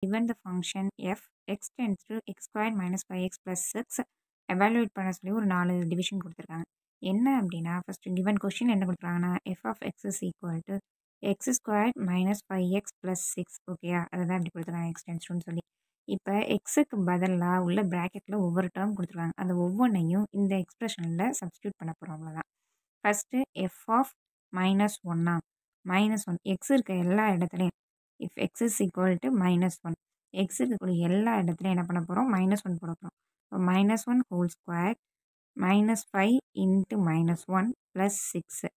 given the function f x tends to x squared minus 5x plus 6 evaluate பண்ண சொல்லி ஒரு 4 division கொடுத்துருக்காங்க. என்ன அப்படின்னா ஃபர்ஸ்ட் given கொஷின் என்ன கொடுத்துருக்காங்கன்னா f of x is equal to x squared minus 5x plus 6 ஓகேயா அதை தான் இப்படி கொடுத்துருக்காங்க x tends to சொல்லி. இப்போ எக்ஸுக்கு பதிலாக உள்ள ப்ராக்கெட்டில் ஒவ்வொரு டேர்ம் கொடுத்துருக்காங்க. அந்த ஒவ்வொன்றையும் இந்த எக்ஸ்பிரஷனில் சப்ஸ்டியூட் பண்ண போகிறோம் அவ்வளோதான். ஃபஸ்ட்டு எஃப் ஆஃப் -1 -1 எக்ஸ் இருக்க எல்லா இடத்துலையும் if x is equal to -1 x இருக்கக்கூடிய எல்லா இடத்துலையும் என்ன பண்ண போகிறோம் -1 போட போகிறோம். இப்போ -1 whole square -5 into -1 plus 6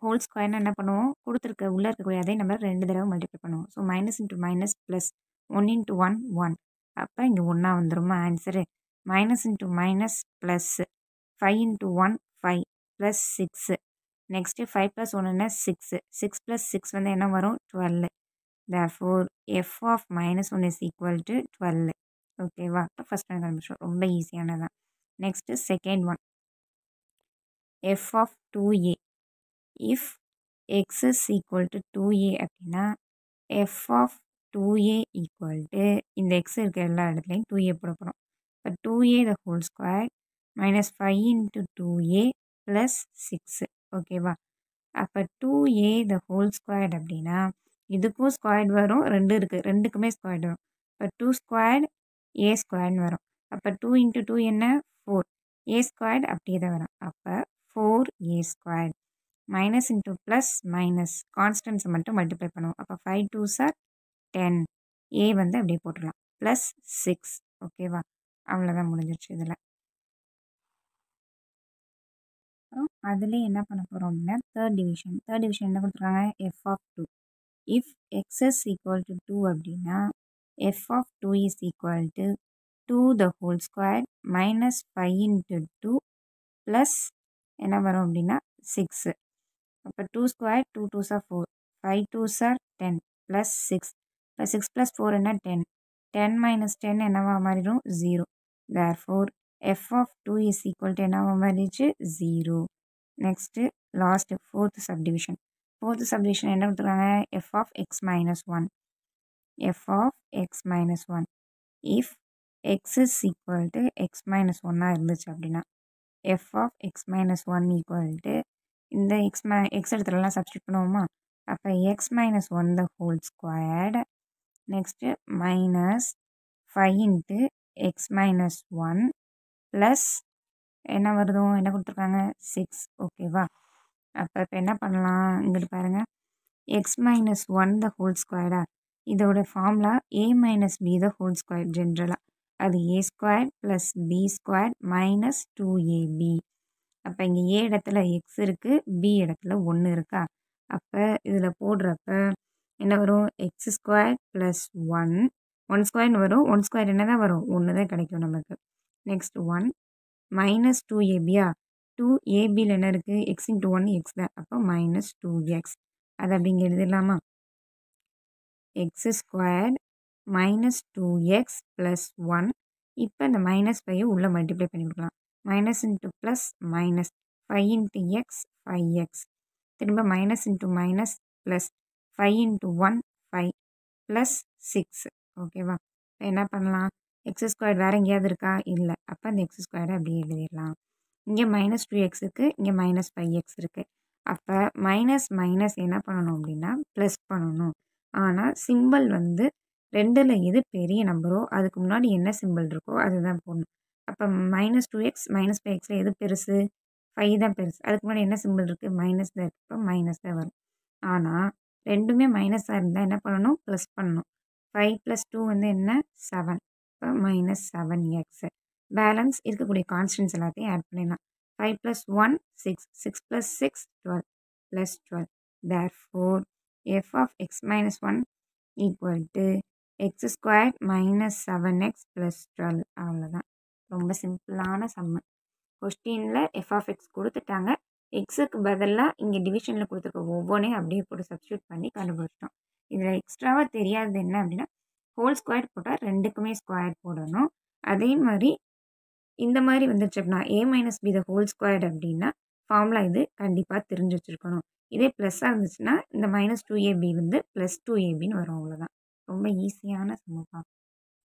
whole ஸ்கொயர்னு என்ன பண்ணுவோம் கொடுத்துருக்க உள்ளே இருக்கக்கூடிய அதே நம்பர் 2 தடவை மல்டிப்ளை பண்ணுவோம். So minus into minus plus 1 into 1 1 அப்போ இங்கே ஒன்றா வந்துருமா answer. Minus into minus plus 5 into 1 5 plus 6 next 5 plus 1 6 6 plus 6 வந்து என்ன வரும் 12. therefore f of -1 is equal to 12. ஓகேவா இப்போ ஃபஸ்ட் ஒன் கண்டுபிடிச்சோம் ரொம்ப ஈஸியானதான். Next second one f of 2a if x is equal to 2a அப்படின்னா f of 2a equal to இந்த x இருக்க எல்லா இடத்துலையும் 2a போட போகிறோம். இப்போ 2a the whole square minus 5 into 2a plus 6 ஓகேவா. அப்போ 2a the whole squared அப்படின்னா இதுக்கும் ஸ்கொயர்ட் வரும் 2 இருக்குது ரெண்டுக்குமே ஸ்கொயர்ட் வரும். இப்போ 2 ஸ்கொயர்ட் a ஸ்கொயர்னு வரும். அப்போ 2 இன்ட்டு 2 என்ன 4 a ஸ்கொயர்ட் அப்படியே தான் வரும். அப்போ 4a squared minus into plus minus கான்ஸ்டன்ஸை மட்டும் மல்டிப்ளை பண்ணுவோம். அப்போ 5 2s are 10 a வந்து அப்படியே போட்டுடலாம் ப்ளஸ் 6 ஓகேவா. அவ்வளோதான் முடிஞ்சிருச்சு இதில். அதுலேயே என்ன பண்ண போகிறோம் அப்படின்னா தேர்ட் டிவிஷன் என்ன கொடுத்துருக்காங்க f of 2 if x is equal to 2 அப்படின்னா f of 2 is equal to 2 the whole square minus 5 into 2 plus என்ன வரும் அப்படின்னா 6. அப்போ 2 square 2 2s are 4 5 2s are 10 plus 6 இப்போ 6 plus 4 என்ன 10 10 minus 10 என்னவா மாறிடும் 0. therefore f of 2 is equal to என்னவா மாறிடுச்சு 0. நெக்ஸ்ட்டு லாஸ்ட்டு ஃபோர்த் சப்டிவிஷன் என்ன கொடுத்துருக்காங்க f of x minus 1 f of x minus 1 if x is equal to x minus 1 இருந்துச்சு அப்படின்னா f of x minus 1 equal to இந்த x இடத்துலலாம் substitute பண்ணுவோமா. அப்போ x minus 1 the whole squared next minus 5 into x minus 1 plus என்ன வருதோ என்ன கொடுத்துருக்காங்க 6 ஓகேவா. அப்போ இப்போ என்ன பண்ணலாம் இங்கிட்டு பாருங்கள் x minus 1 the whole squared இதோட formula a minus b the whole squared ஜென்ரலாக அது a squared plus b squared minus 2ab. அப்போ இங்கே a இடத்துல x இருக்குது b இடத்துல 1 இருக்கா. அப்போ இதில் போடுறப்ப என்ன வரும் x squared plus 1 ஸ்கொயர்னு வரும் 1 ஸ்கொயர் என்ன தான் வரும் 1 தான் கிடைக்கும் நமக்கு. நெக்ஸ்ட் 1 மைனஸ் 2ab 2abயில் என்ன இருக்குது x இன்ட்டு 1 x தான். அப்போ மைனஸ் 2x அது அப்படிங்க எழுதிடலாமா. x squared minus 2x plus 1 இப்போ இந்த மைனஸ் 5 உள்ளே மல்டிப்ளை பண்ணி கொடுக்கலாம். Minus into plus minus 5 into X 5x திரும்ப minus into minus plus 5 into 1 5 plus 6 ஓகேவா. இப்போ என்ன பண்ணலாம் எக்ஸ் ஸ்கொயர் வேறு எங்கேயாவது இருக்கா இல்லை. அப்போ அந்த எக்ஸ் ஸ்கொயரை அப்படியே எழுதிடலாம். இங்கே மைனஸ் 2x இருக்குது இங்கே மைனஸ் 5x இருக்குது. அப்போ மைனஸ் மைனஸ் என்ன பண்ணணும் அப்படின்னா ப்ளஸ் பண்ணணும். ஆனால் சிம்பிள் வந்து ரெண்டில் எது பெரிய நம்பரோ அதுக்கு முன்னாடி என்ன சிம்பிள் இருக்கோ அதுதான் போடணும். அப்போ மைனஸ் 2x மைனஸ் 5xயில் எது பெருசு 5 தான் பெருசு. அதுக்கு முன்னாடி என்ன சிம்பிள் இருக்குது மைனஸ் தான் இருக்குது. இப்போ மைனஸ் தான் வரும். ஆனால் ரெண்டுமே மைனஸாக இருந்தால் என்ன பண்ணணும் ப்ளஸ் பண்ணணும். 5 + 2 வந்து என்ன 7 இப்போ மைனஸ் 7x. பேலன்ஸ் இருக்கக்கூடிய கான்ஸ்டன்ட்ஸ் எல்லாத்தையும் ஆட் பண்ணிடலாம். 5 + 1 6 6 + 6 12 + 12. therefore f of x minus 1 equal to x squared minus 7x plus 12. அவ்வளோதான் ரொம்ப சிம்பிளான சம்மு. கொஸ்டினில் f of x கொடுத்துட்டாங்க. எக்ஸுக்கு பதிலாக இங்கே டிவிஷனில் கொடுத்துருக்க ஒவ்வொன்றையும் அப்படியே போட்டு சப்ஸ்டியூட் பண்ணி கண்டுபிடிச்சிட்டோம். இதில் எக்ஸ்ட்ராவாக தெரியாதது என்ன அப்படின்னா ஹோல் ஸ்கொயர் போட்டால் ரெண்டுக்குமே ஸ்கொயர் போடணும். அதே மாதிரி இந்த மாதிரி வந்துருச்சு அப்படின்னா a minus b the whole squared அப்படின்னா ஃபார்முலா இது கண்டிப்பாக தெரிஞ்சு வச்சுருக்கணும். இதே ப்ளஸ்ஸாக இருந்துச்சுன்னா இந்த -2ab வந்து +2abன்னு வரும் அவ்வளோதான். ரொம்ப ஈஸியான சம்முப்பா.